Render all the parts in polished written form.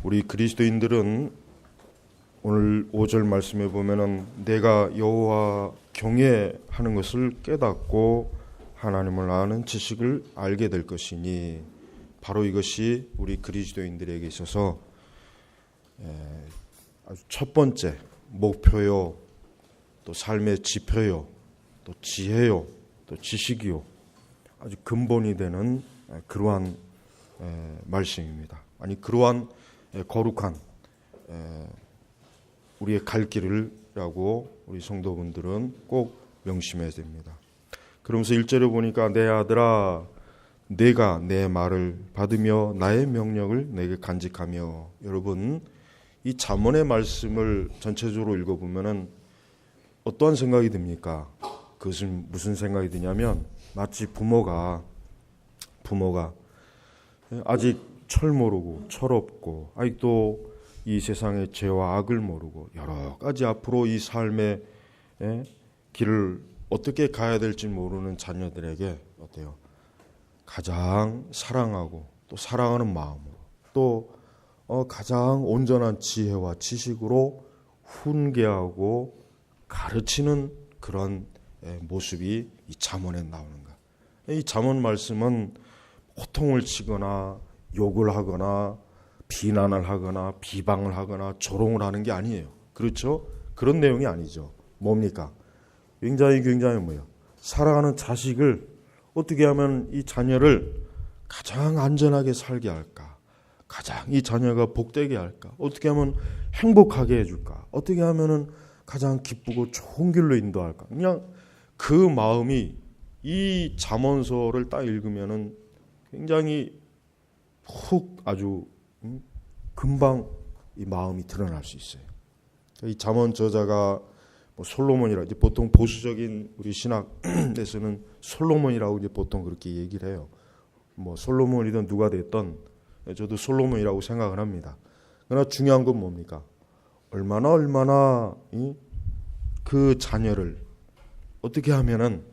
우리 그리스도인들은 오늘 5절 말씀에 보면은 내가 여호와 경외하는 것을 깨닫고 하나님을 아는 지식을 알게 될 것이니, 바로 이것이 우리 그리스도인들에게 있어서 아주 첫 번째 목표요, 또 삶의 지표요, 또 지혜요, 또 지식이요, 아주 근본이 되는 그러한 말씀입니다. 아니, 그러한 거룩한 우리의 갈 길이라고 우리 성도분들은 꼭 명심해야 됩니다. 그러면서 1절에 보니까 내 아들아 내가 내 말을 받으며 나의 명령을 내게 간직하며, 여러분 이 잠언의 말씀을 전체적으로 읽어보면은 어떠한 생각이 듭니까? 그것은 무슨 생각이 드냐면, 마치 부모가 아직 철 모르고 철없고 아직도 이 세상의 죄와 악을 모르고 여러 가지 앞으로 이 삶의 길을 어떻게 가야 될지 모르는 자녀들에게 어때요? 가장 사랑하고 또 사랑하는 마음으로 또 가장 온전한 지혜와 지식으로 훈계하고 가르치는 그런 모습이 이 잠언에 나오는 거예요. 이 잠언 말씀은 호통을 치거나 욕을 하거나 비난을 하거나 비방을 하거나 조롱을 하는 게 아니에요. 그렇죠? 그런 내용이 아니죠. 뭡니까? 굉장히 뭐예요? 사랑하는 자식을 어떻게 하면 이 자녀를 가장 안전하게 살게 할까? 가장 이 자녀가 복되게 할까? 어떻게 하면 행복하게 해줄까? 어떻게 하면은 가장 기쁘고 좋은 길로 인도할까? 그냥 그 마음이 이 잠언서를 딱 읽으면은 굉장히 훅 아주 금방 이 마음이 드러날 수 있어요. 이 잠언 저자가 솔로몬이라, 이제 보통 보수적인 우리 신학에서는 솔로몬이라고 이제 보통 그렇게 얘기를 해요. 솔로몬이든 누가 됐든 저도 솔로몬이라고 생각을 합니다. 그러나 중요한 건 뭡니까? 얼마나 그 자녀를 어떻게 하면은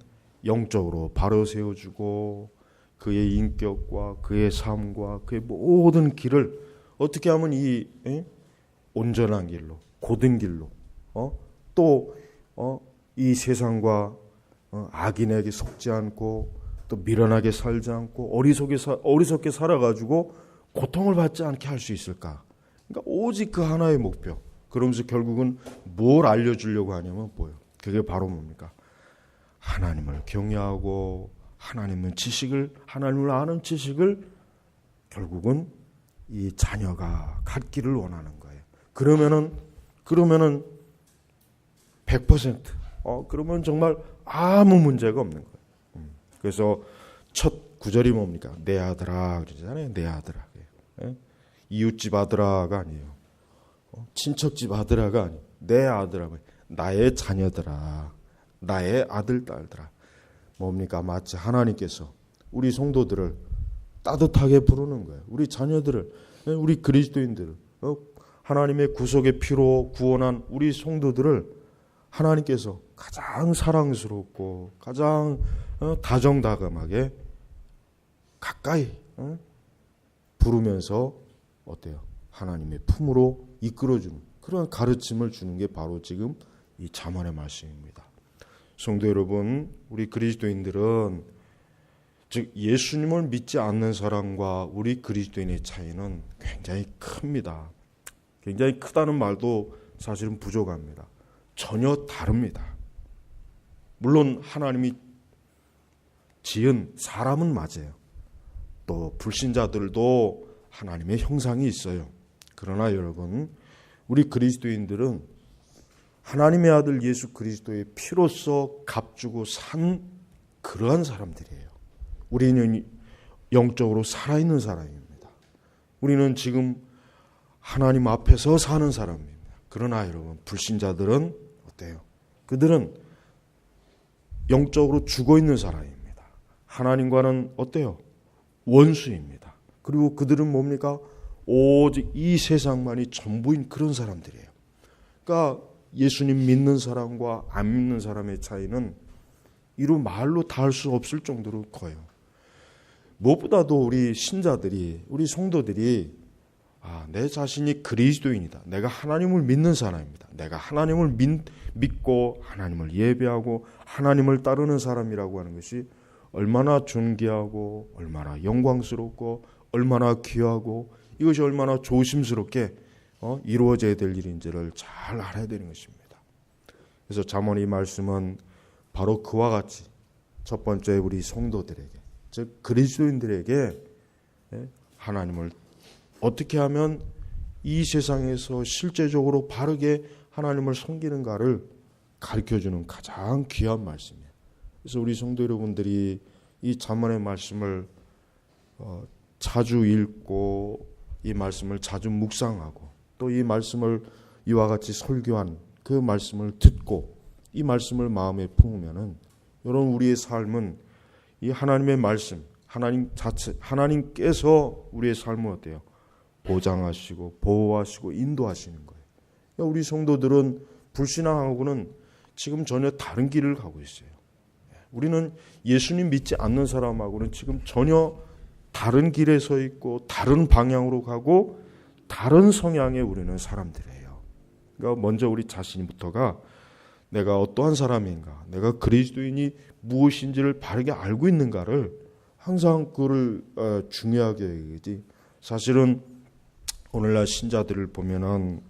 영적으로 바로 세워주고 그의 인격과 그의 삶과 그의 모든 길을 어떻게 하면 이 온전한 길로, 고든 길로, 또 이 세상과 악인에게 속지 않고 또 미련하게 살지 않고 어리석게 살아가지고 고통을 받지 않게 할 수 있을까? 그러니까 오직 그 하나의 목표. 그러면서 결국은 뭘 알려주려고 하냐면 뭐예요? 그게 바로 뭡니까? 하나님을 경외하고 하나님을 아는 지식을 결국은 이 자녀가 갖기를 원하는 거예요. 그러면은 100%, 그러면 정말 아무 문제가 없는 거예요. 그래서 첫 구절이 뭡니까? 내 아들아 그러잖아요. 내 아들아. 이웃집 아들아가 아니에요. 친척집 아들아가 아니에요. 내 아들아, 나의 자녀들아, 나의 아들 딸들아. 뭡니까? 마치 하나님께서 우리 성도들을 따뜻하게 부르는 거예요. 우리 자녀들을, 우리 그리스도인들을, 하나님의 구속의 피로 구원한 우리 성도들을 하나님께서 가장 사랑스럽고 가장 다정다감하게 가까이 부르면서 어때요? 하나님의 품으로 이끌어주는 그런 가르침을 주는 게 바로 지금 이 잠언의 말씀입니다. 성도 여러분, 우리 그리스도인들은, 즉 예수님을 믿지 않는 사람과 우리 그리스도인의 차이는 굉장히 큽니다. 굉장히 크다는 말도 사실은 부족합니다. 전혀 다릅니다. 물론 하나님이 지은 사람은 맞아요. 또 불신자들도 하나님의 형상이 있어요. 그러나 여러분, 우리 그리스도인들은 하나님의 아들 예수 그리스도의 피로써 값주고 산 그러한 사람들이에요. 우리는 영적으로 살아있는 사람입니다. 우리는 지금 하나님 앞에서 사는 사람입니다. 그러나 여러분, 불신자들은 어때요? 그들은 영적으로 죽어있는 사람입니다. 하나님과는 어때요? 원수입니다. 그리고 그들은 뭡니까? 오직 이 세상만이 전부인 그런 사람들이에요. 그러니까 예수님 믿는 사람과 안 믿는 사람의 차이는 이루 말로 다 할 수 없을 정도로 커요. 무엇보다도 우리 신자들이, 우리 성도들이 내 자신이 그리스도인이다. 내가 하나님을 믿는 사람입니다. 내가 하나님을 믿고 하나님을 예배하고 하나님을 따르는 사람이라고 하는 것이 얼마나 존귀하고 얼마나 영광스럽고 얼마나 귀하고 이것이 얼마나 조심스럽게 이루어져야 될 일인지를 잘 알아야 되는 것입니다. 그래서 잠언 이 말씀은 바로 그와 같이 첫 번째 우리 성도들에게, 즉 그리스도인들에게 하나님을 어떻게 하면 이 세상에서 실제적으로 바르게 하나님을 섬기는가를 가르쳐주는 가장 귀한 말씀이에요. 그래서 우리 성도 여러분들이 이 잠언의 말씀을 자주 읽고 이 말씀을 자주 묵상하고 또 이 말씀을 이와 같이 설교한 그 말씀을 듣고 이 말씀을 마음에 품으면은 여러분 우리의 삶은 이 하나님의 말씀, 하나님께서 우리의 삶을 어때요? 보장하시고 보호하시고 인도하시는 거예요. 그러니까 우리 성도들은 불신앙하고는 지금 전혀 다른 길을 가고 있어요. 우리는 예수님 믿지 않는 사람하고는 지금 전혀 다른 길에 서 있고 다른 방향으로 가고 다른 성향의 우리는 사람들이에요. 그러니까 먼저 우리 자신부터가 내가 어떠한 사람인가, 내가 그리스도인이 무엇인지를 바르게 알고 있는가를 항상 그를 중요하게 여기지. 사실은 오늘날 신자들을 보면은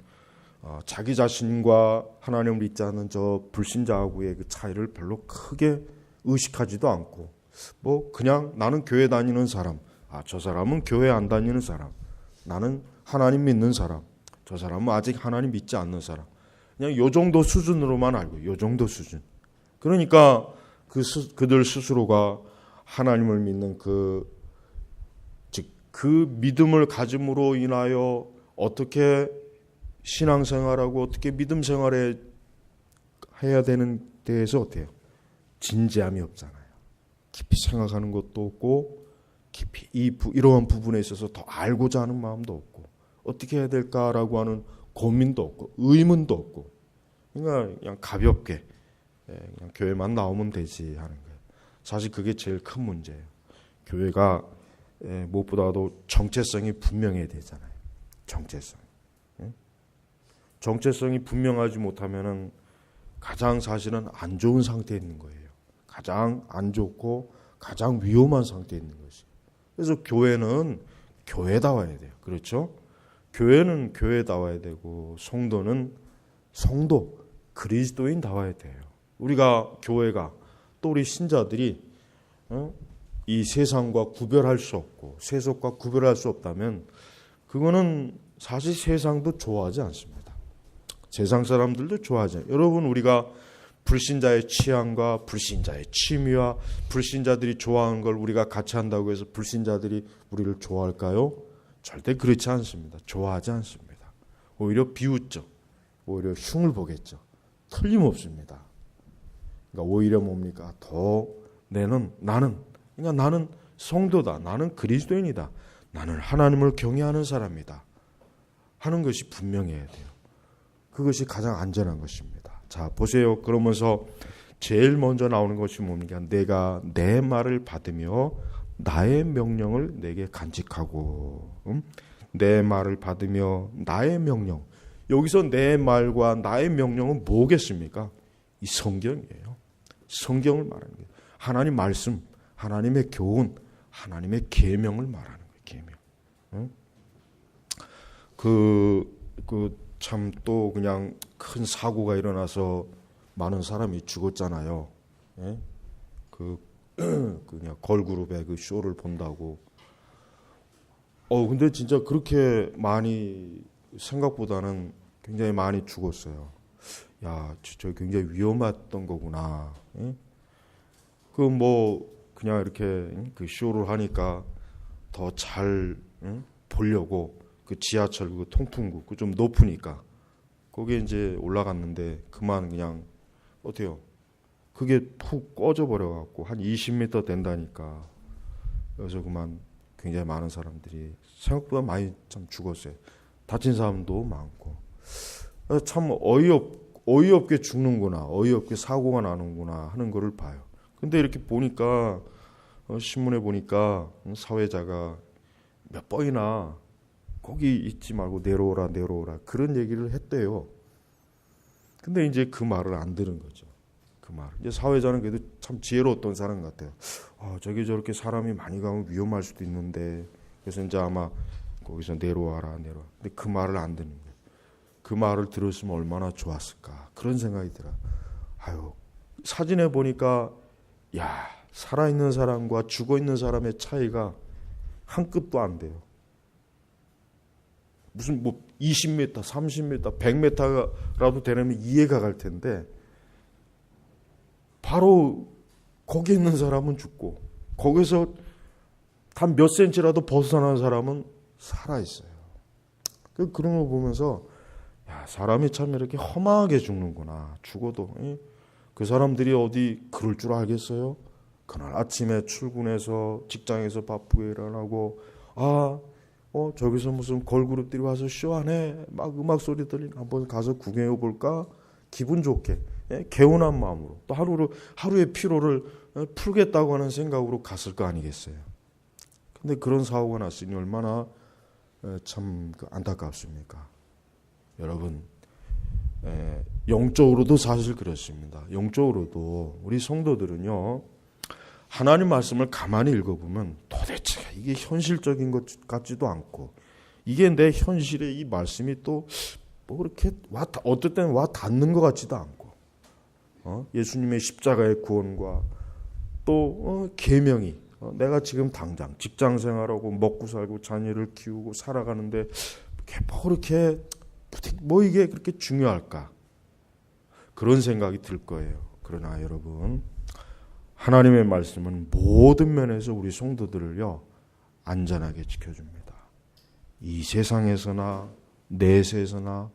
자기 자신과 하나님을 믿지 않는 저 불신자하고의 그 차이를 별로 크게 의식하지도 않고 그냥 나는 교회 다니는 사람, 저 사람은 교회 안 다니는 사람, 나는 하나님 믿는 사람, 저 사람은 아직 하나님 믿지 않는 사람, 그냥 요 정도 수준으로만 알고, 요 정도 수준. 그러니까 그들 스스로가 하나님을 믿는 그 믿음을 가짐으로 인하여 어떻게 신앙생활하고 어떻게 믿음 생활에 해야 되는 데에서 어때요? 진지함이 없잖아요. 깊이 생각하는 것도 없고 깊이 이러한 부분에 있어서 더 알고자 하는 마음도 없고 어떻게 해야 될까라고 하는 고민도 없고 의문도 없고 그냥 가볍게 그냥 교회만 나오면 되지 하는 거예요. 사실 그게 제일 큰 문제예요. 교회가 무엇보다도 정체성이 분명해야 되잖아요. 정체성이 분명하지 못하면은 가장 사실은 안 좋은 상태에 있는 거예요. 가장 안 좋고 가장 위험한 상태에 있는 것이. 그래서 교회는 교회다워야 돼요. 그렇죠? 교회는 교회다워야 되고 성도는 성도, 그리스도인다워야 돼요. 우리가 교회가 또 우리 신자들이 이 세상과 구별할 수 없고 세속과 구별할 수 없다면 그거는 사실 세상도 좋아하지 않습니다. 세상 사람들도 좋아하지 않아요. 여러분 우리가 불신자의 취향과 불신자의 취미와 불신자들이 좋아하는 걸 우리가 같이 한다고 해서 불신자들이 우리를 좋아할까요? 절대 그렇지 않습니다. 좋아하지 않습니다. 오히려 비웃죠. 오히려 흉을 보겠죠. 틀림없습니다. 그러니까 오히려 뭡니까? 나는 성도다. 나는 그리스도인이다. 나는 하나님을 경외하는 사람이다. 하는 것이 분명해야 돼요. 그것이 가장 안전한 것입니다. 자, 보세요. 그러면서 제일 먼저 나오는 것이 뭡니까? 내가 내 말을 받으며 나의 명령을 내게 간직하고 내 말을 받으며 나의 명령. 여기서 내 말과 나의 명령은 뭐겠습니까? 이 성경이에요. 성경을 말하는 거예요. 하나님 말씀, 하나님의 교훈, 하나님의 계명을 말하는 거예요. 계명. 참 또 그냥 큰 사고가 일어나서 많은 사람이 죽었잖아요. 예? 그냥 걸그룹의 그 쇼를 본다고. 근데 진짜 그렇게 많이 생각보다는 굉장히 많이 죽었어요. 야, 진짜 굉장히 위험했던 거구나. 예? 그냥 이렇게 그 쇼를 하니까 더 잘 보려고 그 지하철 그 통풍구 그 좀 높으니까 거기에 이제 올라갔는데 그만 그냥 어때요? 그게 푹 꺼져 버려갖고 한 20m 된다니까. 그래서 그만 굉장히 많은 사람들이 생각보다 많이 참 죽었어요. 다친 사람도 많고. 참 어이없게 죽는구나, 어이없게 사고가 나는구나 하는 거를 봐요. 근데 이렇게 보니까 신문에 보니까 사회자가 몇 번이나 거기 있지 말고 내려오라 내려오라 그런 얘기를 했대요. 근데 이제 그 말을 안 들은 거죠. 그 말. 이제 사회자는 그래도 참 지혜로웠던 사람 같아요. 저기 저렇게 사람이 많이 가면 위험할 수도 있는데 그래서 이제 아마 거기서 내려와라 내려와. 근데 그 말을 안 듣는 거예요. 그 말을 들었으면 얼마나 좋았을까 그런 생각이 들어요. 사진에 보니까 야 살아있는 사람과 죽어있는 사람의 차이가 한 끗도 안 돼요. 무슨 20m, 30m, 100m라도 되려면 이해가 갈 텐데 바로 거기 있는 사람은 죽고 거기서 단 몇 센치라도 벗어난 사람은 살아있어요. 그런 거 보면서 사람이 참 이렇게 험하게 죽는구나. 죽어도 그 사람들이 어디 그럴 줄 알겠어요? 그날 아침에 출근해서 직장에서 바쁘게 일어나고 저기서 무슨 걸그룹들이 와서 쇼하네 막 음악 소리 들리는 한번 가서 구경해 볼까? 기분 좋게 개운한 마음으로 또 하루의 피로를 풀겠다고 하는 생각으로 갔을 거 아니겠어요. 근데 그런 사고가 났으니 얼마나 참 안타깝습니까? 여러분 영적으로도 사실 그렇습니다. 영적으로도 우리 성도들은요 하나님 말씀을 가만히 읽어보면 도대체 이게 현실적인 것 같지도 않고 이게 내 현실에 이 말씀이 또 뭐 그렇게 어떨 때는 와 닿는 것 같지도 않고 예수님의 십자가의 구원과 또 계명이 내가 지금 당장 직장 생활하고 먹고 살고 자녀를 키우고 살아가는데 뭐 이게 그렇게 중요할까 그런 생각이 들 거예요. 그러나 여러분 하나님의 말씀은 모든 면에서 우리 성도들을요 안전하게 지켜줍니다. 이 세상에서나 내세에서나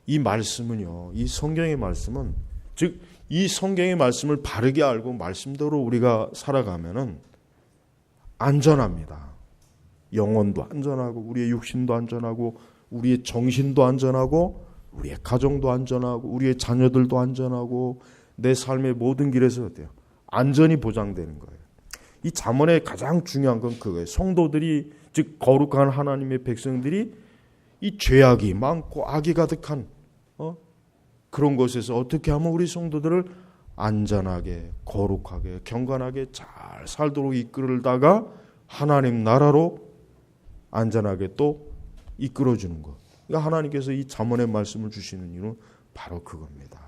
이 말씀은요 이 성경의 말씀은 즉 이 성경의 말씀을 바르게 알고 말씀대로 우리가 살아가면은 안전합니다. 영혼도 안전하고 우리의 육신도 안전하고 우리의 정신도 안전하고 우리의 가정도 안전하고 우리의 자녀들도 안전하고 내 삶의 모든 길에서 어때요? 안전이 보장되는 거예요. 이 잠언의 가장 중요한 건 그거예요. 성도들이 즉 거룩한 하나님의 백성들이 이 죄악이 많고 악이 가득한 그런 곳에서 어떻게 하면 우리 성도들을 안전하게 거룩하게 경건하게 잘 살도록 이끌다가 하나님 나라로 안전하게 또 이끌어주는 것. 그러니까 하나님께서 이 잠언의 말씀을 주시는 이유는 바로 그겁니다.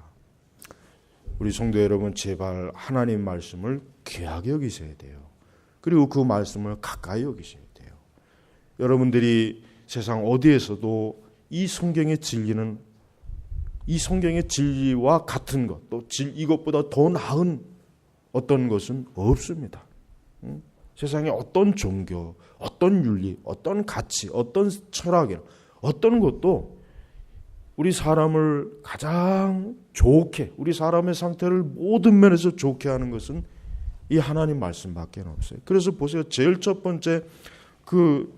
우리 성도 여러분 제발 하나님 말씀을 귀하게 여기셔야 돼요. 그리고 그 말씀을 가까이 여기셔야 돼요. 여러분들이 세상 어디에서도 이 성경의 진리는 이 성경의 진리와 같은 것, 또 이것보다 더 나은 어떤 것은 없습니다. 세상에 어떤 종교, 어떤 윤리, 어떤 가치, 어떤 철학이나 어떤 것도 우리 사람을 가장 좋게, 우리 사람의 상태를 모든 면에서 좋게 하는 것은 이 하나님 말씀밖에 없어요. 그래서 보세요. 제일 첫 번째 그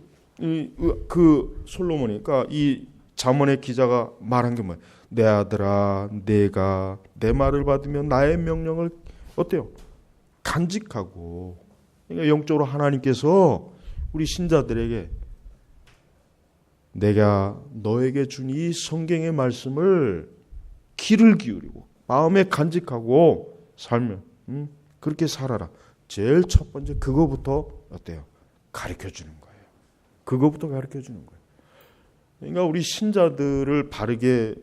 솔로몬이, 그러니까 이 잠언의 기자가 말한 게 뭐예요? 내 아들아, 내가 내 말을 받으면 나의 명령을 어때요? 간직하고. 그러니까 영적으로 하나님께서 우리 신자들에게 내가 너에게 준 이 성경의 말씀을 귀를 기울이고 마음에 간직하고 살면 그렇게 살아라. 제일 첫 번째 그거부터 어때요? 가르쳐주는 거예요. 그거부터 가르쳐주는 거예요. 그러니까 우리 신자들을 바르게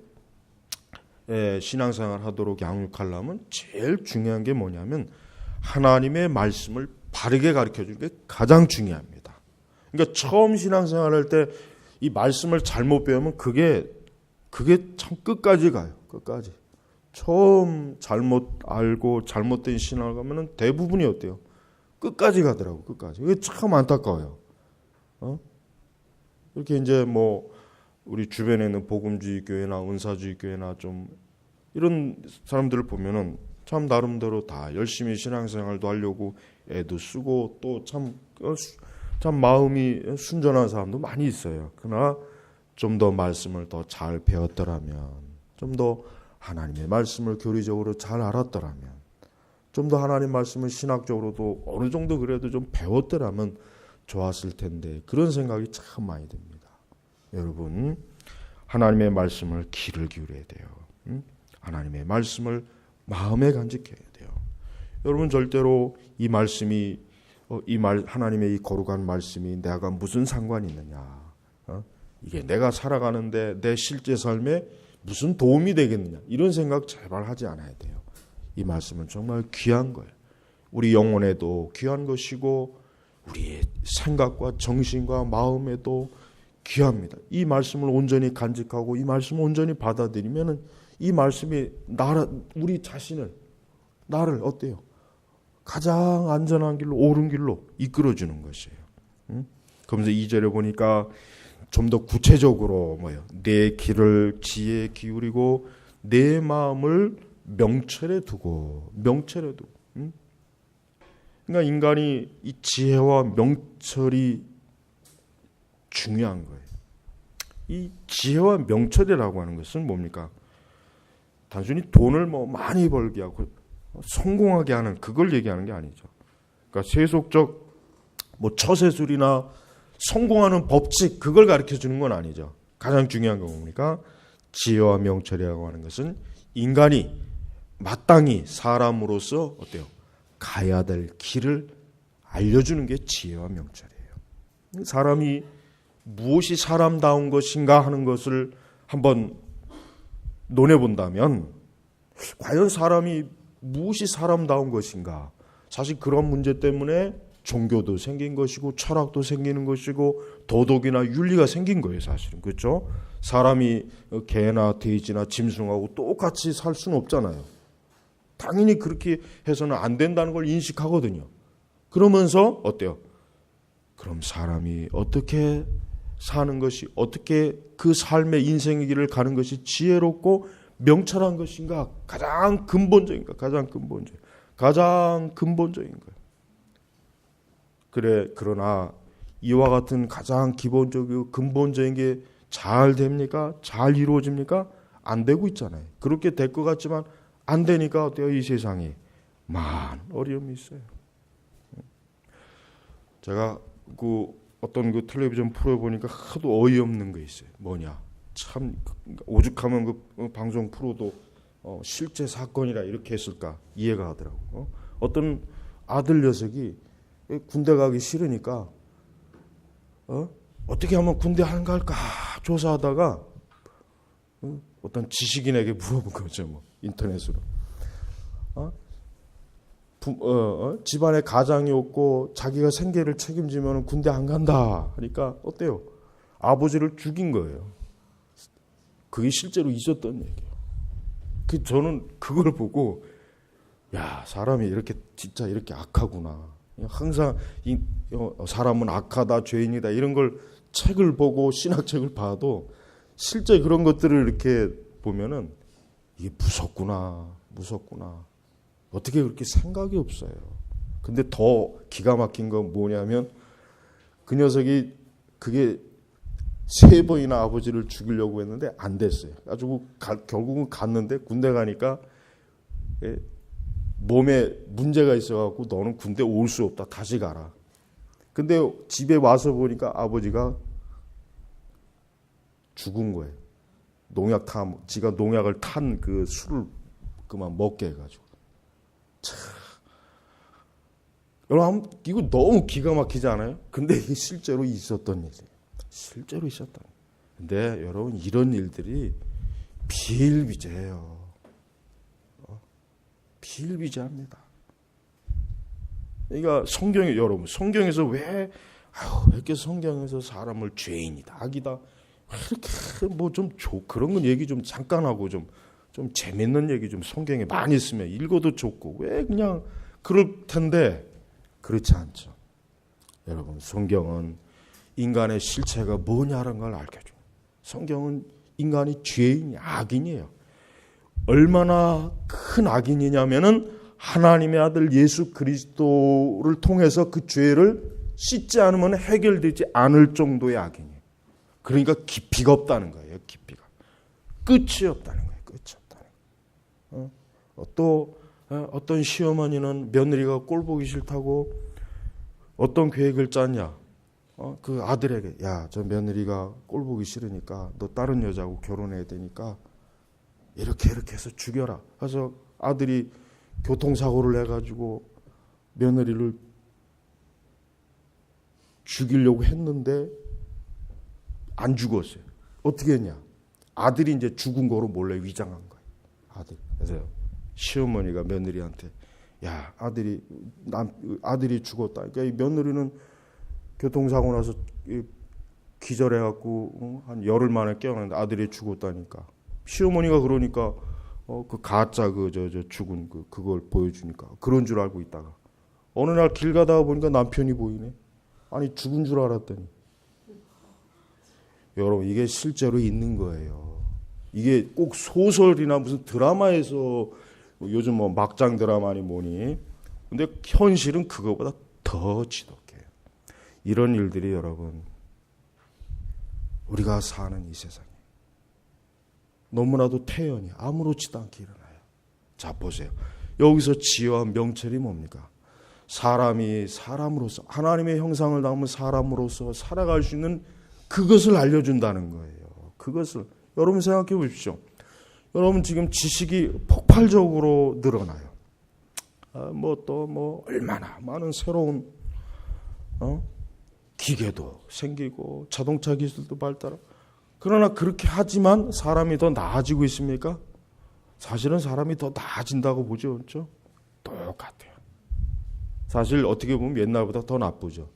신앙생활 하도록 양육하려면 제일 중요한 게 뭐냐면 하나님의 말씀을 바르게 가르쳐주는 게 가장 중요합니다. 그러니까 처음 신앙생활 할 때 이 말씀을 잘못 배우면 그게 참 끝까지 가요. 끝까지. 처음 잘못 알고 잘못된 신앙을 가면은 대부분이 어때요? 끝까지 가더라고. 끝까지. 이게 참 안타까워요. 이렇게 이제 뭐 우리 주변에 있는 복음주의 교회나 은사주의 교회나 좀 이런 사람들을 보면은 참 나름대로 다 열심히 신앙생활도 하려고 애도 쓰고 또 참 마음이 순전한 사람도 많이 있어요. 그러나 좀 더 말씀을 더 잘 배웠더라면, 좀 더 하나님의 말씀을 교리적으로 잘 알았더라면, 좀 더 하나님 말씀을 신학적으로도 어느 정도 그래도 좀 배웠더라면 좋았을 텐데 그런 생각이 참 많이 듭니다. 여러분, 하나님의 말씀을 귀를 기울여야 돼요. 하나님의 말씀을 마음에 간직해야 돼요. 여러분, 절대로 이 말씀이 하나님의 이 거룩한 말씀이 내가 무슨 상관이 있느냐, 이게 내가 살아가는데 내 실제 삶에 무슨 도움이 되겠느냐, 이런 생각 제발 하지 않아야 돼요. 이 말씀은 정말 귀한 거예요. 우리 영혼에도 귀한 것이고 우리의 생각과 정신과 마음에도 귀합니다. 이 말씀을 온전히 간직하고 이 말씀을 온전히 받아들이면은 이 말씀이 우리 자신을, 나를 어때요? 가장 안전한 길로, 옳은 길로 이끌어주는 것이에요. 그러면서 2절에 보니까 좀 더 구체적으로 내 길을 지혜에 기울이고 내 마음을 명철에 두고. 그러니까 인간이 이 지혜와 명철이 중요한 거예요. 이 지혜와 명철이라고 하는 것은 뭡니까? 단순히 돈을 많이 벌게 하고 성공하게 하는 그걸 얘기하는 게 아니죠. 그러니까 세속적 처세술이나 성공하는 법칙, 그걸 가르쳐 주는 건 아니죠. 가장 중요한 건 뭡니까? 지혜와 명철이라고 하는 것은 인간이 마땅히 사람으로서 어때요? 가야 될 길을 알려주는 게 지혜와 명철이에요. 사람이 무엇이 사람다운 것인가 하는 것을 한번 논해본다면, 과연 사람이 무엇이 사람다운 것인가? 사실 그런 문제 때문에 종교도 생긴 것이고 철학도 생기는 것이고 도덕이나 윤리가 생긴 거예요, 사실은. 그렇죠? 사람이 개나 돼지나 짐승하고 똑같이 살 수는 없잖아요. 당연히 그렇게 해서는 안 된다는 걸 인식하거든요. 그러면서 어때요? 그럼 사람이 어떻게 사는 것이, 어떻게 그 삶의 인생의 길을 가는 것이 지혜롭고 명철한 것인가? 가장 근본적인 거예요. 그러나 이와 같은 가장 기본적이고 근본적인 게 잘 됩니까? 잘 이루어집니까? 안 되고 있잖아요. 그렇게 될 것 같지만 안 되니까 어때요? 이 세상에 많은 어려움이 있어요. 제가 어떤 텔레비전 프로에 보니까 하도 어이없는 게 있어요. 뭐냐? 참 오죽하면 그 방송 프로도 실제 사건이라 이렇게 했을까 이해가 하더라고. 어떤 아들 녀석이 군대 가기 싫으니까 어떻게 하면 군대 안 갈까 조사하다가 어떤 지식인에게 물어본 거죠. 인터넷으로. 집안에 가장이 없고 자기가 생계를 책임지면 군대 안 간다 하니까 어때요? 아버지를 죽인 거예요. 그게 실제로 있었던 얘기예요. 저는 그걸 보고, 야, 사람이 이렇게 진짜 이렇게 악하구나. 항상 사람은 악하다, 죄인이다 이런 걸 책을 보고 신학책을 봐도 실제 그런 것들을 이렇게 보면은 이게 무섭구나. 어떻게 그렇게 생각이 없어요. 근데 더 기가 막힌 건 뭐냐면 그 녀석이 그게 3번이나 아버지를 죽이려고 했는데 안 됐어요. 가지고 결국은 갔는데 군대 가니까 몸에 문제가 있어갖고 너는 군대 올 수 없다. 다시 가라. 근데 집에 와서 보니까 아버지가 죽은 거예요. 지가 농약을 탄 그 술을 그만 먹게 해가지고. 여러분, 이거 너무 기가 막히지 않아요? 근데 이게 실제로 있었던 일이에요. 실제로 있었던. 근데 여러분, 이런 일들이 비일비재해요. 비일비재합니다. 그러니까 성경에서 왜 이렇게 성경에서 사람을 죄인이다, 악이다, 왜 이렇게 그런 건 얘기 좀 잠깐 하고 좀 재밌는 얘기 좀 성경에 많이 있으면 읽어도 좋고 왜 그냥 그럴 텐데 그렇지 않죠. 여러분, 성경은 인간의 실체가 뭐냐는 걸 알려줘요. 성경은 인간이 죄인이 악인이에요. 얼마나 큰 악인이냐면은 하나님의 아들 예수 그리스도를 통해서 그 죄를 씻지 않으면 해결되지 않을 정도의 악인이에요. 그러니까 깊이가 없다는 거예요. 깊이가. 끝이 없다는 거예요. 끝이 없다는 거예요. 또 어떤 시어머니는 며느리가 꼴 보기 싫다고 어떤 계획을 짰냐. 그 아들에게 야, 저 며느리가 꼴 보기 싫으니까 너 다른 여자하고 결혼해야 되니까 이렇게 해서 죽여라. 그래서 아들이 교통사고를 해가지고 며느리를 죽이려고 했는데 안 죽었어요. 어떻게 했냐? 아들이 이제 죽은 거로 몰래 위장한 거예요. 그래서 시어머니가 며느리한테 야, 아들이 죽었다. 그러니까 이 며느리는 교통사고 나서 기절해갖고 한 열흘 만에 깨어났는데 아들이 죽었다니까. 시어머니가 그러니까 그 가짜 죽은 그걸 보여주니까 그런 줄 알고 있다가 어느 날 길 가다가 보니까 남편이 보이네. 아니 죽은 줄 알았더니. 여러분 이게 실제로 있는 거예요. 이게 꼭 소설이나 무슨 드라마에서 요즘 뭐 막장 드라마니 뭐니. 근데 현실은 그거보다 더 지독해요. 이런 일들이 여러분 우리가 사는 이 세상에 너무나도 태연히 아무렇지도 않게 일어나요. 자 보세요. 여기서 지혜와 명철이 뭡니까? 사람이 사람으로서 하나님의 형상을 담은 사람으로서 살아갈 수 있는 그것을 알려준다는 거예요. 그것을 여러분 생각해 보십시오. 여러분 지금 지식이 폭발적으로 늘어나요. 또 얼마나 많은 새로운 기계도 생기고 자동차 기술도 발달하고 그러나 그렇게 하지만 사람이 더 나아지고 있습니까? 사실은 사람이 더 나아진다고 보죠. 그렇죠? 똑같아요. 사실 어떻게 보면 옛날보다 더 나쁘죠.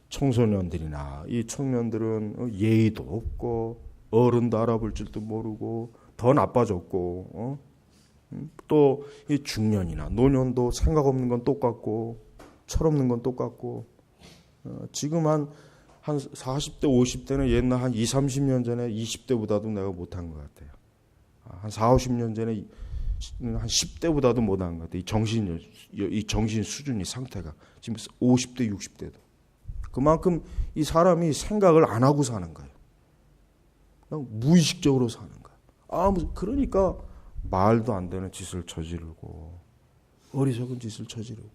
청소년들이나 이 청년들은 예의도 없고 어른도 알아볼 줄도 모르고 더 나빠졌고 또 이 중년이나 노년도 생각 없는 건 똑같고 철없는 건 똑같고 지금 한 40대 50대는 옛날 한 20, 30년 전에 20대보다도 내가 못한 것 같아요. 한 40, 50년 전에 한 10대보다도 못한 것 같아요. 이 정신 수준이 상태가 지금 50대 60대도 그만큼 이 사람이 생각을 안 하고 사는 거예요. 그냥 무의식적으로 사는 거예요. 그러니까 말도 안 되는 짓을 저지르고 어리석은 짓을 저지르고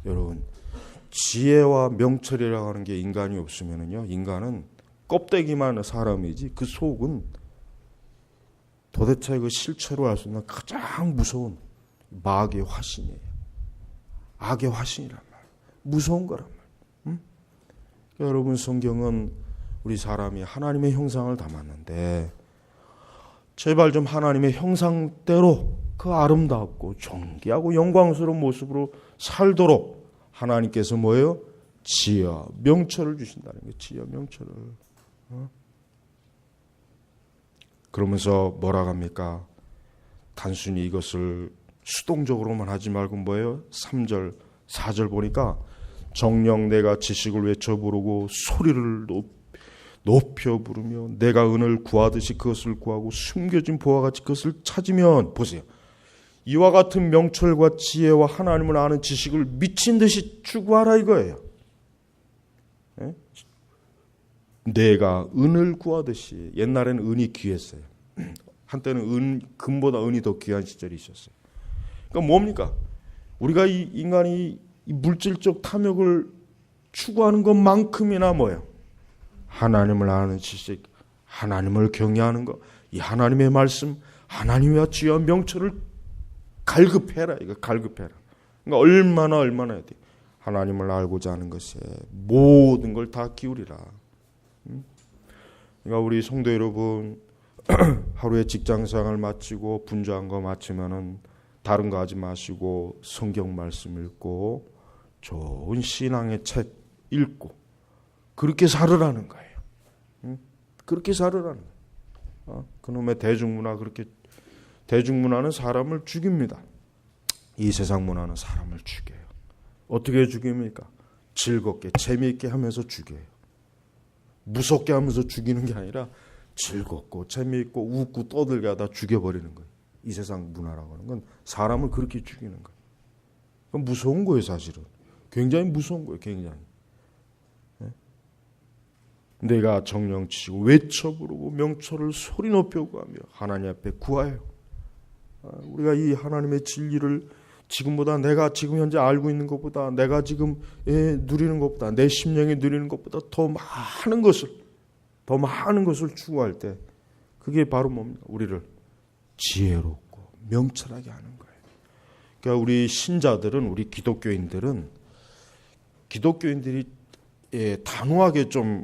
여러분 지혜와 명철이라고 하는 게 인간이 없으면은요, 인간은 껍데기만 사람이지 그 속은 도대체 그 실체로 알 수 있는 가장 무서운 마귀의 화신이에요. 악의 화신이란 말. 무서운 거란 말. 여러분 성경은 우리 사람이 하나님의 형상을 담았는데 제발 좀 하나님의 형상대로 그 아름답고 존귀하고 영광스러운 모습으로 살도록 하나님께서 뭐예요? 지혜와 명철을 주신다는 거예요. 지혜와 명철을. 그러면서 뭐라고 합니까? 단순히 이것을 수동적으로만 하지 말고 뭐예요? 3절, 4절 보니까 정녕 내가 지식을 외쳐 부르고 소리를 높여 부르며 내가 은을 구하듯이 그것을 구하고 숨겨진 보화 같이 그것을 찾으면 보세요. 이와 같은 명철과 지혜와 하나님을 아는 지식을 미친 듯이 추구하라 이거예요. 네? 내가 은을 구하듯이. 옛날에는 은이 귀했어요. 한때는 금보다 은이 더 귀한 시절이 있었어요. 그러니까 뭡니까? 우리가 이 인간이 이 물질적 탐욕을 추구하는 것만큼이나 뭐예요? 하나님을 아는 지식, 하나님을 경외하는 것, 이 하나님의 말씀, 하나님의 지혜와 명철을 갈급해라. 이거 갈급해라. 그러니까 얼마나 해야 돼. 하나님을 알고자 하는 것에 모든 걸 다 기울이라. 그러니까 우리 성도 여러분 하루에 직장생활 마치고 분주한 거 마치면은 다른 거 하지 마시고 성경 말씀 읽고 좋은 신앙의 책 읽고 그렇게 살으라는 거예요. 그렇게 살으라는 거예요. 그놈의 대중문화 그렇게 대중문화는 사람을 죽입니다. 이 세상 문화는 사람을 죽여요. 어떻게 죽입니까? 즐겁게 재미있게 하면서 죽여요. 무섭게 하면서 죽이는 게 아니라 즐겁고 재미있고 웃고 떠들게 하다 죽여버리는 거예요. 이 세상 문화라고 하는 건 사람을 그렇게 죽이는 거예요. 그건 무서운 거예요 사실은. 굉장히 무서운 거예요. 굉장히. 내가 정령 치고 외쳐 부르고 명철을 소리 높여 구하며 하나님 앞에 구하여 우리가 이 하나님의 진리를 지금보다 내가 지금 현재 알고 있는 것보다 내가 지금 누리는 것보다 내 심령이 누리는 것보다 더 많은 것을 추구할 때 그게 바로 뭡니까? 우리를 지혜롭고 명철하게 하는 거예요. 그러니까 우리 신자들은 우리 기독교인들이 단호하게 좀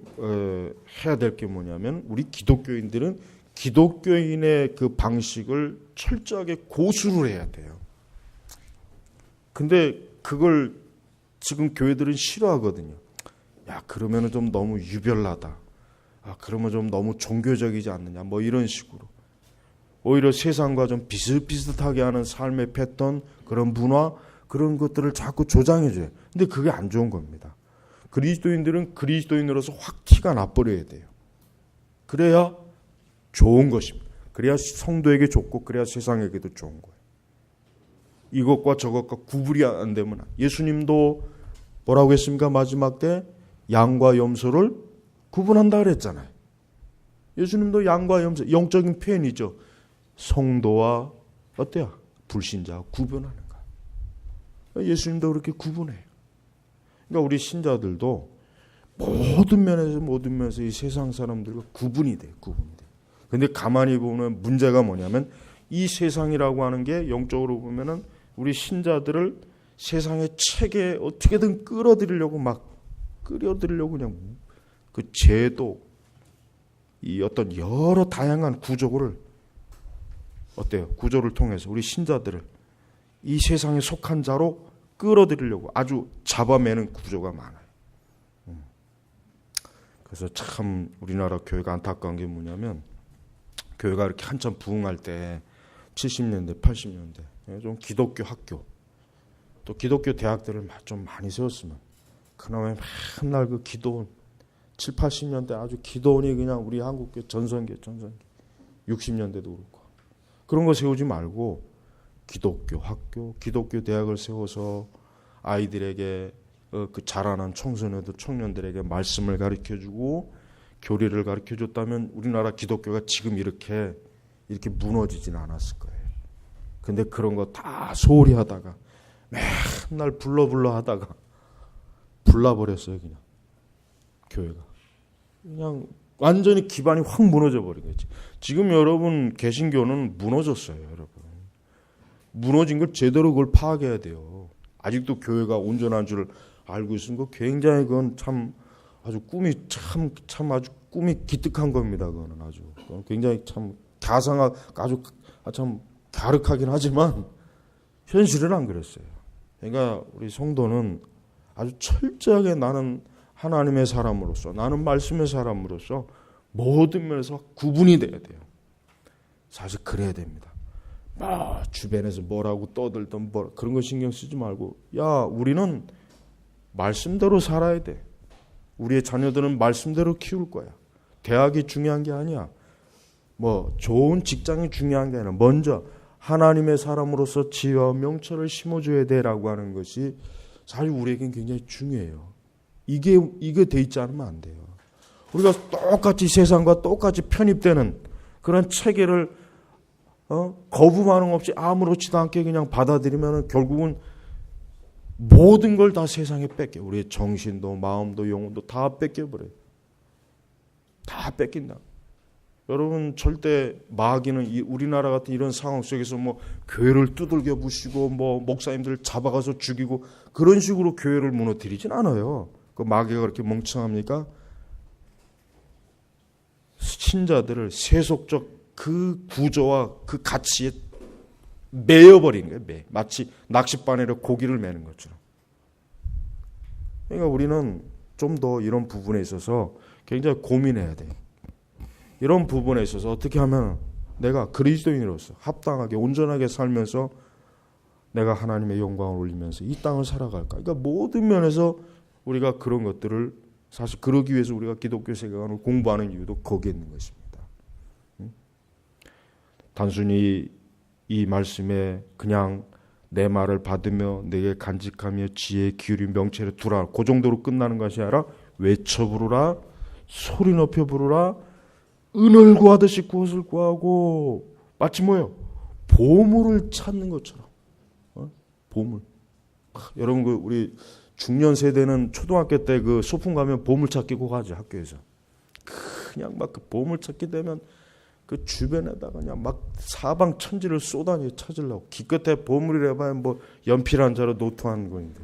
해야 될 게 뭐냐면 우리 기독교인들은 기독교인의 그 방식을 철저하게 고수를 해야 돼요. 근데 그걸 지금 교회들은 싫어하거든요. 야, 그러면은 좀 너무 유별나다. 그러면 좀 너무 종교적이지 않느냐. 뭐 이런 식으로. 오히려 세상과 좀 비슷비슷하게 하는 삶의 패턴, 그런 문화, 그런 것들을 자꾸 조장해줘요. 근데 그게 안 좋은 겁니다. 그리스도인들은 그리스도인으로서 확 티가 나버려야 돼요. 그래야 좋은 것입니다. 그래야 성도에게 좋고 그래야 세상에게도 좋은 거예요. 이것과 저것과 구분이 안 되면 예수님도 뭐라고 했습니까? 마지막 때 양과 염소를 구분한다 그랬잖아요. 예수님도 양과 염소, 영적인 표현이죠. 성도와 어때요? 불신자 구분하는 거. 예수님도 그렇게 구분해요. 그러니까 우리 신자들도 모든 면에서 이 세상 사람들과 구분이 돼요. 근데 가만히 보면 문제가 뭐냐면 이 세상이라고 하는 게 영적으로 보면은 우리 신자들을 세상의 책에 어떻게든 끌어들이려고 그냥 그 제도, 이 어떤 여러 다양한 구조를 구조를 통해서 우리 신자들을 이 세상에 속한 자로 끌어들이려고 아주 잡아매는 구조가 많아요. 그래서 참 우리나라 교회가 안타까운 게 뭐냐면 교회가 이렇게 한참 부흥할 때 70년대, 80년대 좀 기독교 학교 또 기독교 대학들을 좀 많이 세웠으면 그놈의 맨날 그 기도원 7, 80년대 아주 기도원이 그냥 우리 한국교 전성기 60년대도 그렇고 그런 거 세우지 말고 기독교 학교, 기독교 대학을 세워서 아이들에게 그 자라난 청년들에게 말씀을 가르쳐주고 교리를 가르쳐줬다면 우리나라 기독교가 지금 이렇게 무너지진 않았을 거예요. 근데 그런 거 다 소홀히 하다가 맨날 불러 하다가 불나버렸어요. 그냥 교회가 그냥 완전히 기반이 확 무너져 버린 거지. 지금 여러분 개신교는 무너졌어요. 여러분 무너진 걸 제대로 그걸 파악해야 돼요. 아직도 교회가 온전한 줄 알고 있는 거 굉장히 그건 참 아주 꿈이 아주 꿈이 기특한 겁니다. 그거는 아주 굉장히 참 아주 참 갸륵하긴 하지만 현실은 안 그랬어요. 그러니까 우리 성도는 아주 철저하게 나는 하나님의 사람으로서 나는 말씀의 사람으로서 모든 면에서 구분이 돼야 돼요. 사실 그래야 됩니다. 주변에서 뭐라고 떠들던 그런 거 신경 쓰지 말고 우리는 말씀대로 살아야 돼. 우리의 자녀들은 말씀대로 키울 거야. 대학이 중요한 게 아니야. 좋은 직장이 중요한 게 아니라 먼저 하나님의 사람으로서 지혜와 명철을 심어줘야 돼라고 하는 것이 사실 우리에겐 굉장히 중요해요. 이게 돼 있지 않으면 안 돼요. 우리가 똑같이 세상과 똑같이 편입되는 그런 체계를 거부 반응 없이 아무렇지도 않게 그냥 받아들이면 결국은 모든 걸 다 세상에 뺏겨. 우리의 정신도 마음도 영혼도 다 뺏겨버려요. 다 뺏긴다. 여러분 절대 마귀는 우리나라 같은 이런 상황 속에서 교회를 두들겨 부시고 목사님들 잡아가서 죽이고 그런 식으로 교회를 무너뜨리진 않아요. 그 마귀가 그렇게 멍청합니까? 신자들을 세속적 그 구조와 그 가치에 매여버린 거예요. 마치 낚싯바늘에 고기를 매는 것처럼. 그러니까 우리는 좀 더 이런 부분에 있어서 굉장히 고민해야 돼요. 이런 부분에 있어서 어떻게 하면 내가 그리스도인으로서 합당하게 온전하게 살면서 내가 하나님의 영광을 올리면서 이 땅을 살아갈까. 그러니까 모든 면에서 우리가 그런 것들을 사실 그러기 위해서 우리가 기독교 세계관을 공부하는 이유도 거기에 있는 것입니다. 단순히 이 말씀에 그냥 내 말을 받으며 내게 간직하며 지혜에 기울인 명철에 두라 그 정도로 끝나는 것이 아니라 외쳐 부르라 소리 높여 부르라 은을 구하듯이 그것을 구하고 마치 보물을 찾는 것처럼 보물. 여러분 그 우리 중년 세대는 초등학교 때 그 소풍 가면 보물찾기 꼭 하죠. 학교에서 그냥 막 그 보물찾기 되면 그 주변에다가 그냥 막 사방천지를 쏘다니 찾으려고. 기껏해 보물이라 봐야 뭐 연필 한 자로 노트 한 거인데.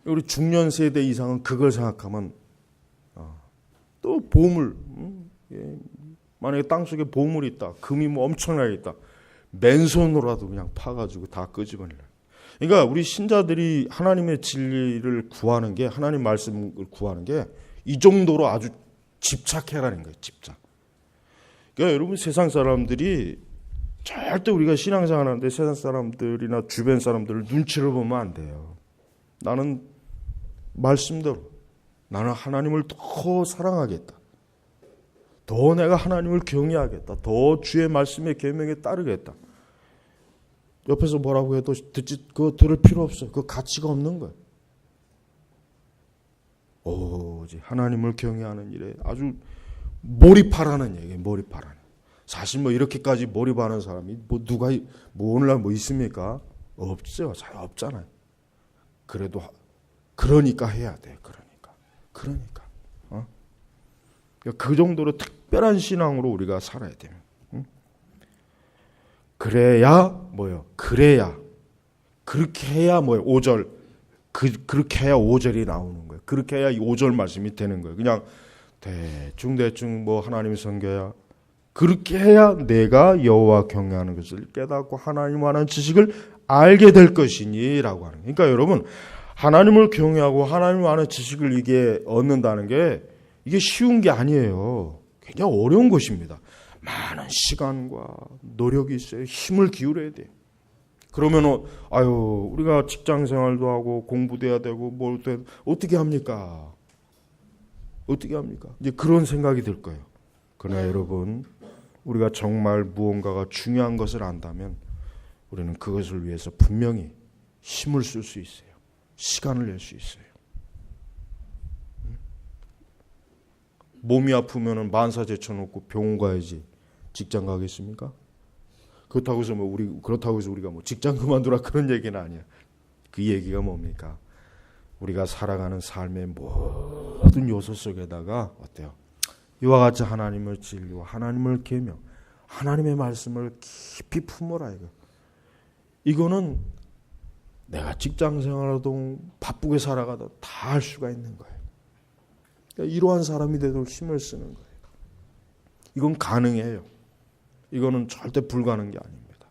우리 중년 세대 이상은 그걸 생각하면 또 보물. 만약에 땅속에 보물이 있다. 금이 뭐 엄청나게 있다. 맨손으로라도 그냥 파가지고 다 끄집어내려. 그러니까 우리 신자들이 하나님의 진리를 구하는 게, 하나님 말씀을 구하는 게 이 정도로 아주 집착해라는 거예요. 집착. 그러니까 여러분 세상 사람들이 절대 우리가 신앙생활 하는데 세상 사람들이나 주변 사람들을 눈치를 보면 안 돼요. 나는 말씀대로 나는 하나님을 더 사랑하겠다. 더 내가 하나님을 경외하겠다. 더 주의 말씀의 계명에 따르겠다. 옆에서 뭐라고 해도 그거 들을 필요 없어요. 그 가치가 없는 거예요. 오직 하나님을 경외하는 일에 아주 몰입하라는 얘기예요. 몰입하라는. 사실 뭐 이렇게까지 몰입하는 사람이 뭐 누가 뭐 오늘날 뭐 있습니까? 없죠. 잘 없잖아요. 그래도 그러니까 해야 돼. 그러니까. 그 정도로 특별한 신앙으로 우리가 살아야 돼요. 그래야 뭐요? 그래야 그렇게 해야 뭐요? 5절 그렇게 해야 5절이 나오는 거예요. 그렇게 해야 이 5절 말씀이 되는 거예요. 그냥 대충 뭐 하나님 섬겨야 그렇게 해야 내가 여호와 경외하는 것을 깨닫고 하나님을 아는 지식을 알게 될 것이니라고 하는 거예요. 그러니까 여러분 하나님을 경외하고 하나님을 아는 지식을 이게 얻는다는 게 이게 쉬운 게 아니에요. 굉장히 어려운 것입니다. 많은 시간과 노력이 있어요. 힘을 기울여야 돼요. 그러면 우리가 직장 생활도 하고 공부도 해야 되고 뭘 또 어떻게 합니까? 이제 그런 생각이 들 거예요. 그러나 여러분 우리가 정말 무언가가 중요한 것을 안다면 우리는 그것을 위해서 분명히 힘을 쓸 수 있어요. 시간을 낼 수 있어요. 몸이 아프면은 만사 제쳐놓고 병원 가야지 직장 가겠습니까? 그렇다고 해서 우리가 뭐 직장 그만두라 그런 얘기는 아니야. 그 얘기가 뭡니까? 우리가 살아가는 삶의 모든 요소 속에다가 어때요? 이와 같이 하나님을 진리와 하나님을 계명, 하나님의 말씀을 깊이 품어라 이거. 이거는 내가 직장 생활하도 바쁘게 살아가도 다 할 수가 있는 거예요. 그러니까 이러한 사람이 되도록 힘을 쓰는 거예요. 이건 가능해요. 이거는 절대 불가능한 게 아닙니다.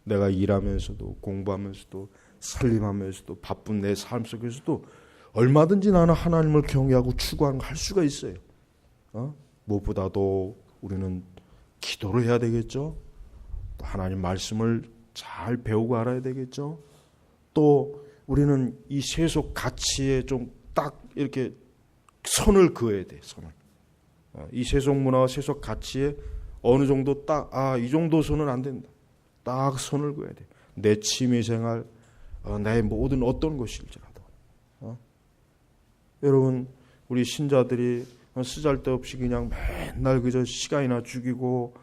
내가 일하면서도 공부하면서도 살림하면서도 바쁜 내 삶 속에서도 얼마든지 나는 하나님을 경외하고 추구하는 걸 할 수가 있어요. 무엇보다도 우리는 기도를 해야 되겠죠. 또 하나님 말씀을 잘 배우고 알아야 되겠죠. 또 우리는 이 세속 가치에 좀 딱 이렇게 선을 그어야 돼. 선을. 이 세속 문화와 세속 가치에 어느 정도 딱 이 정도 선은 안 된다. 딱 선을 그어야 돼. 내 취미생활, 내 모든 어떤 것일지라도. 여러분 우리 신자들이 쓰잘데없이 그냥 맨날 그저 시간이나 죽이고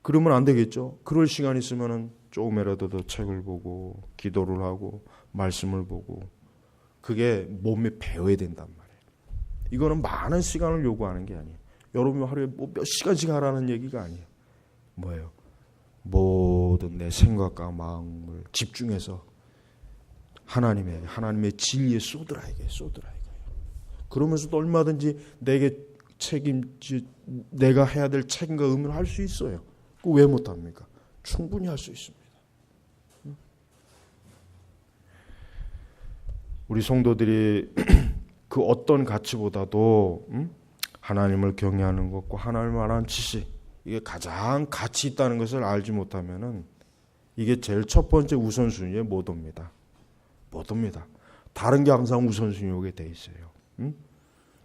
그러면 안 되겠죠. 그럴 시간 있으면은 조금이라도 더 책을 보고 기도를 하고 말씀을 보고 그게 몸에 배워야 된단 말이에요. 이거는 많은 시간을 요구하는 게 아니에요. 여러분이 하루에 뭐 몇 시간씩 하라는 얘기가 아니에요. 뭐예요? 모든 내 생각과 마음을 집중해서 하나님의 진리에 쏟으라 이게. 그러면서도 얼마든지 내가 해야 될 책임과 의무를 할 수 있어요. 왜 못합니까? 충분히 할 수 있습니다. 우리 성도들이 그 어떤 가치보다도 하나님을 경외하는 것과 하나님을 아는 지식 이게 가장 가치 있다는 것을 알지 못하면은 이게 제일 첫 번째 우선순위에 못 옵니다. 다른 게 항상 우선순위에 오게 돼 있어요.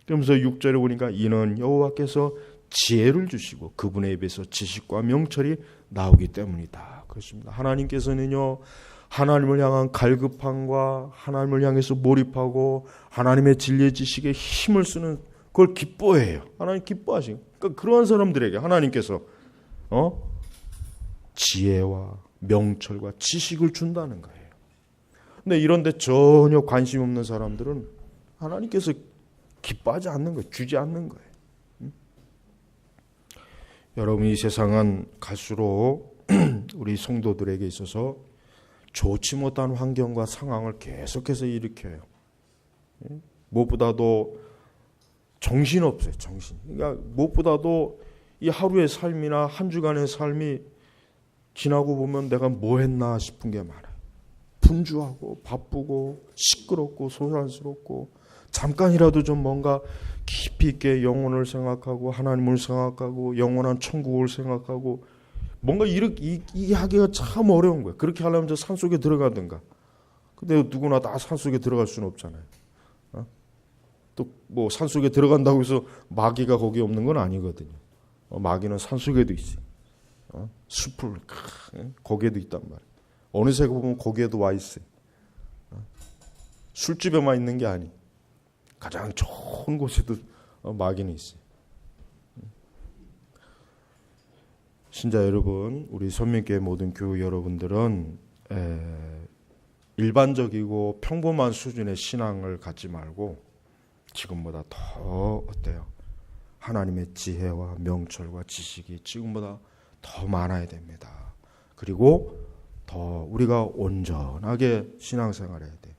그러면서 6절에 보니까 이는 여호와께서 지혜를 주시고 그분의 입에서 지식과 명철이 나오기 때문이다. 그렇습니다. 하나님께서는요. 하나님을 향한 갈급함과 하나님을 향해서 몰입하고 하나님의 진리의 지식에 힘을 쓰는 그걸 기뻐해요. 하나님 기뻐하시고 그러니까 그러한 사람들에게 하나님께서 지혜와 명철과 지식을 준다는 거예요. 근데 이런데 전혀 관심 없는 사람들은 하나님께서 기뻐하지 않는 거예요. 주지 않는 거예요. 여러분, 이 세상은 갈수록 우리 성도들에게 있어서 좋지 못한 환경과 상황을 계속해서 일으켜요. 무엇보다도 정신없어요. 정신. 그러니까 무엇보다도 이 하루의 삶이나 한 주간의 삶이 지나고 보면 내가 뭐 했나 싶은 게 많아요. 분주하고 바쁘고 시끄럽고 소란스럽고 잠깐이라도 좀 뭔가 깊이 있게 영혼을 생각하고 하나님을 생각하고 영원한 천국을 생각하고 뭔가 이렇게 이 하기가 참 어려운 거예요. 그렇게 하려면 저 산속에 들어가든가. 근데 누구나 다 산속에 들어갈 수는 없잖아요. 또 뭐 산속에 들어간다고 해서 마귀가 거기 없는 건 아니거든요. 마귀는 산속에도 있어요. 숲을 거기에도 있단 말이에요. 어느새 보면 거기에도 와 있어요. 술집에만 있는 게 아니. 가장 좋은 곳에도 마귀는 있어요. 신자 여러분, 우리 선민교회 모든 교우 여러분들은 일반적이고 평범한 수준의 신앙을 갖지 말고 지금보다 더 어때요? 하나님의 지혜와 명철과 지식이 지금보다 더 많아야 됩니다. 그리고 더 우리가 온전하게 신앙생활해야 돼.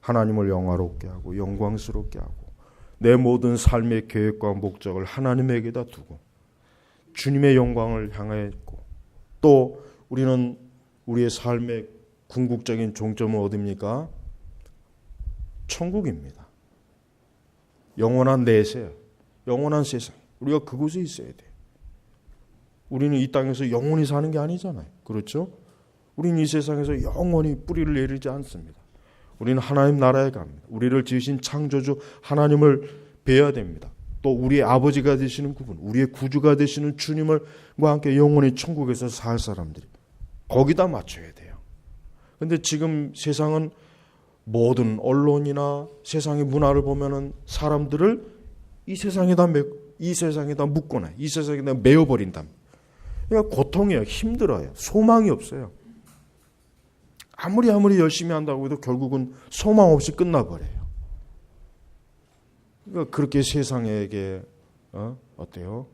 하나님을 영화롭게 하고 영광스럽게 하고 내 모든 삶의 계획과 목적을 하나님에게다 두고 주님의 영광을 향해 있고 또 우리는 우리의 삶의 궁극적인 종점은 어디입니까? 천국입니다. 영원한 내세, 영원한 세상. 우리가 그곳에 있어야 돼요. 우리는 이 땅에서 영원히 사는 게 아니잖아요. 그렇죠? 우리는 이 세상에서 영원히 뿌리를 내리지 않습니다. 우리는 하나님 나라에 갑니다. 우리를 지으신 창조주 하나님을 뵈야 됩니다. 또 우리의 아버지가 되시는 그분, 우리의 구주가 되시는 주님과 함께 영원히 천국에서 살 사람들이 거기다 맞춰야 돼요. 그런데 지금 세상은 모든 언론이나 세상의 문화를 보면은 사람들을 이 세상에다 묶거나 이 세상에다 메어버린다. 그러니까 고통이에요. 힘들어요. 소망이 없어요. 아무리 열심히 한다고 해도 결국은 소망 없이 끝나버려요. 그러니까 그렇게 세상에게 어때요?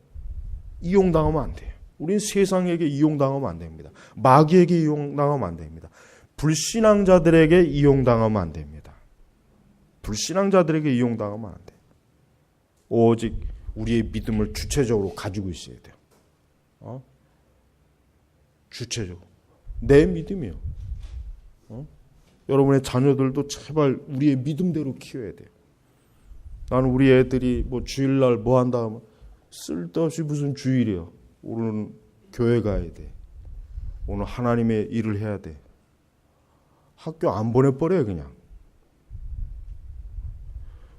이용당하면 안 돼요. 우리는 세상에게 이용당하면 안 됩니다. 마귀에게 이용당하면 안 됩니다. 불신앙자들에게 이용당하면 안 됩니다. 불신앙자들에게 이용당하면 안 돼요. 오직 우리의 믿음을 주체적으로 가지고 있어야 돼요. 주체적으로. 내 믿음이요. 여러분의 자녀들도 제발 우리의 믿음대로 키워야 돼요. 나는 우리 애들이 뭐 주일날 뭐 한다 하면 쓸데없이 무슨 주일이요. 오늘은 교회 가야 돼. 오늘 하나님의 일을 해야 돼. 학교 안 보내버려요 그냥.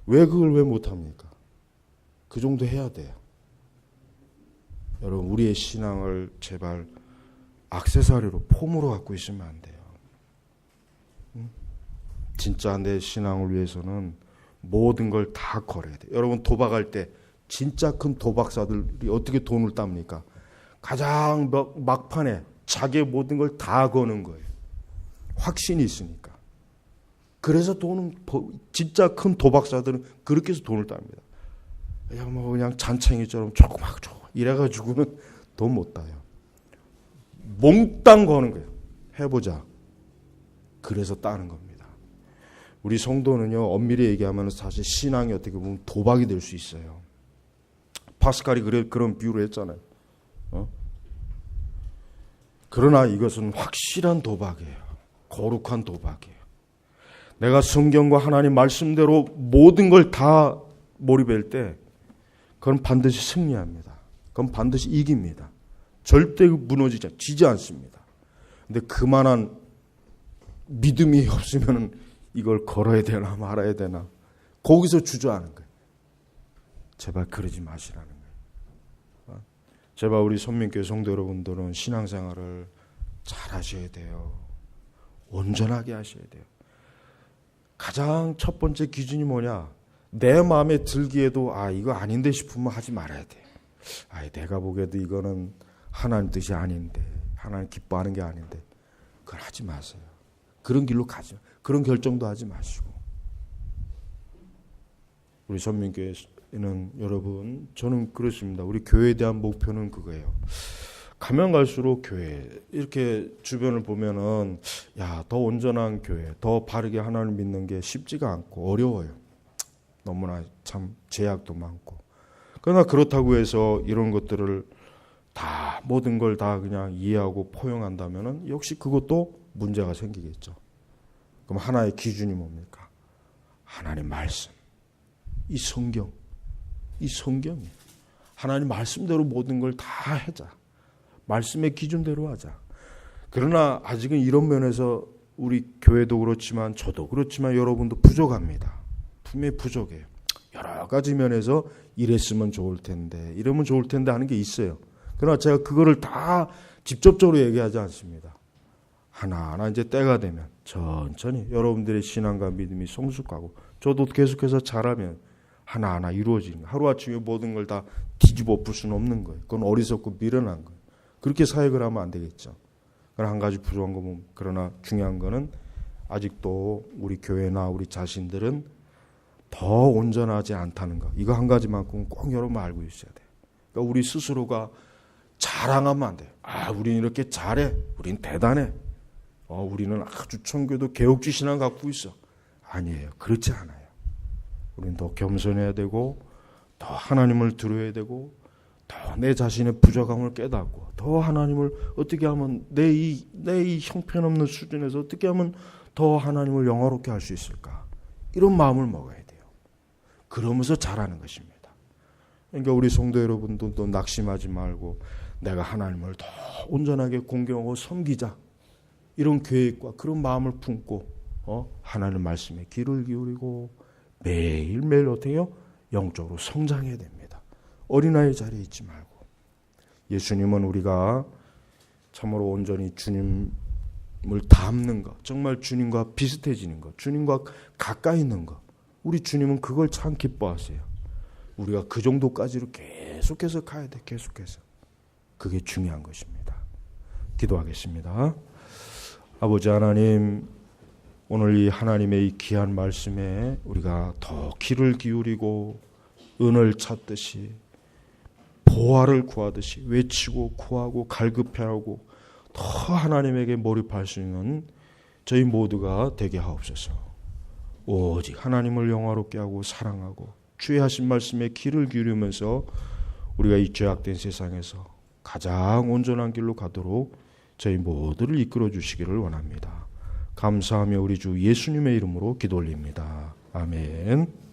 왜 그걸 왜 못합니까? 그 정도 해야 돼요. 여러분 우리의 신앙을 제발 액세서리로 폼으로 갖고 있으면 안 돼요. 진짜 내 신앙을 위해서는 모든 걸 다 걸어야 돼요. 여러분 도박할 때 진짜 큰 도박사들이 어떻게 돈을 땁니까? 가장 막판에 자기의 모든 걸 다 거는 거예요. 확신이 있으니까. 그래서 돈은 진짜 큰 도박사들은 그렇게 해서 돈을 땁니다. 그냥 잔챙이처럼 조그맣고 이래가지고는 돈 못 따요. 몽땅 거는 거예요. 해보자. 그래서 따는 겁니다. 우리 성도는요, 엄밀히 얘기하면 사실 신앙이 어떻게 보면 도박이 될 수 있어요. 파스칼이 그런 비유를 했잖아요. 그러나 이것은 확실한 도박이에요. 거룩한 도박이에요. 내가 성경과 하나님 말씀대로 모든 걸 다 몰입할 때 그건 반드시 승리합니다. 그건 반드시 이깁니다. 절대 지지 않습니다. 근데 그만한 믿음이 없으면 이걸 걸어야 되나 말아야 되나 거기서 주저하는 거예요. 제발 그러지 마시라는 거예요. 제발 우리 선민교회 성도 여러분들은 신앙생활을 잘 하셔야 돼요. 온전하게 하셔야 돼요. 가장 첫 번째 기준이 뭐냐? 내 마음에 들기에도 이거 아닌데 싶으면 하지 말아야 돼요. 내가 보기에도 이거는 하나님 뜻이 아닌데 하나님 기뻐하는 게 아닌데 그걸 하지 마세요. 그런 길로 가지, 그런 결정도 하지 마시고. 우리 선민교회는 여러분, 저는 그렇습니다. 우리 교회에 대한 목표는 그거예요. 가면 갈수록 교회 이렇게 주변을 보면은 더 온전한 교회, 더 바르게 하나님 믿는 게 쉽지가 않고 어려워요. 너무나 참 제약도 많고. 그러나 그렇다고 해서 이런 것들을 다 모든 걸 다 그냥 이해하고 포용한다면은 역시 그것도 문제가 생기겠죠. 그럼 하나의 기준이 뭡니까? 하나님 말씀, 이 성경이 하나님 말씀대로 모든 걸 다 하자. 말씀의 기준대로 하자. 그러나 아직은 이런 면에서 우리 교회도 그렇지만 저도 그렇지만 여러분도 부족합니다. 분명히 부족해요. 여러 가지 면에서 이랬으면 좋을 텐데, 이러면 좋을 텐데 하는 게 있어요. 그러나 제가 그거를 다 직접적으로 얘기하지 않습니다. 하나하나 이제 때가 되면 천천히 여러분들의 신앙과 믿음이 성숙하고 저도 계속해서 잘하면 하나하나 이루어지는 거예요. 하루아침에 모든 걸 다 뒤집어 엎을 수는 없는 거예요. 그건 어리석고 미련한 거예요. 그렇게 사역을 하면 안 되겠죠. 그러나 한 가지 부족한 거면, 그러나 중요한 거는 아직도 우리 교회나 우리 자신들은 더 온전하지 않다는 거. 이거 한 가지만큼은 꼭 여러분 알고 있어야 돼요. 그러니까 우리 스스로가 자랑하면 안 돼요. 우리는 이렇게 잘해. 우리는 대단해. 우리는 아주 청교도 개혁주 신앙 갖고 있어. 아니에요. 그렇지 않아요. 우리는 더 겸손해야 되고, 더 하나님을 들어야 되고, 더 내 자신의 부족함을 깨닫고, 더 하나님을 어떻게 하면 내 이 형편없는 수준에서 어떻게 하면 더 하나님을 영화롭게 할 수 있을까? 이런 마음을 먹어야 돼요. 그러면서 잘하는 것입니다. 그러니까 우리 성도 여러분도 또 낙심하지 말고 내가 하나님을 더 온전하게 공경하고 섬기자. 이런 계획과 그런 마음을 품고 하나님 말씀에 귀를 기울이고 매일매일 어떻게 해요? 영적으로 성장해야 됩니다. 어린아이 자리에 있지 말고. 예수님은 우리가 참으로 온전히 주님을 닮는 것, 정말 주님과 비슷해지는 것, 주님과 가까이 있는 것, 우리 주님은 그걸 참 기뻐하세요. 우리가 그 정도까지로 계속해서 가야 돼. 계속해서. 그게 중요한 것입니다. 기도하겠습니다. 아버지 하나님, 오늘 이 하나님의 이 귀한 말씀에 우리가 더 귀를 기울이고 은을 찾듯이 보화를 구하듯이 외치고 구하고 갈급해하고 더 하나님에게 몰입할 수 있는 저희 모두가 되게 하옵소서. 오직 하나님을 영화롭게 하고 사랑하고 주의 하신 말씀에 귀를 기울이면서 우리가 이 죄악된 세상에서 가장 온전한 길로 가도록 저희 모두를 이끌어 주시기를 원합니다. 감사하며 우리 주 예수님의 이름으로 기도 올립니다. 아멘.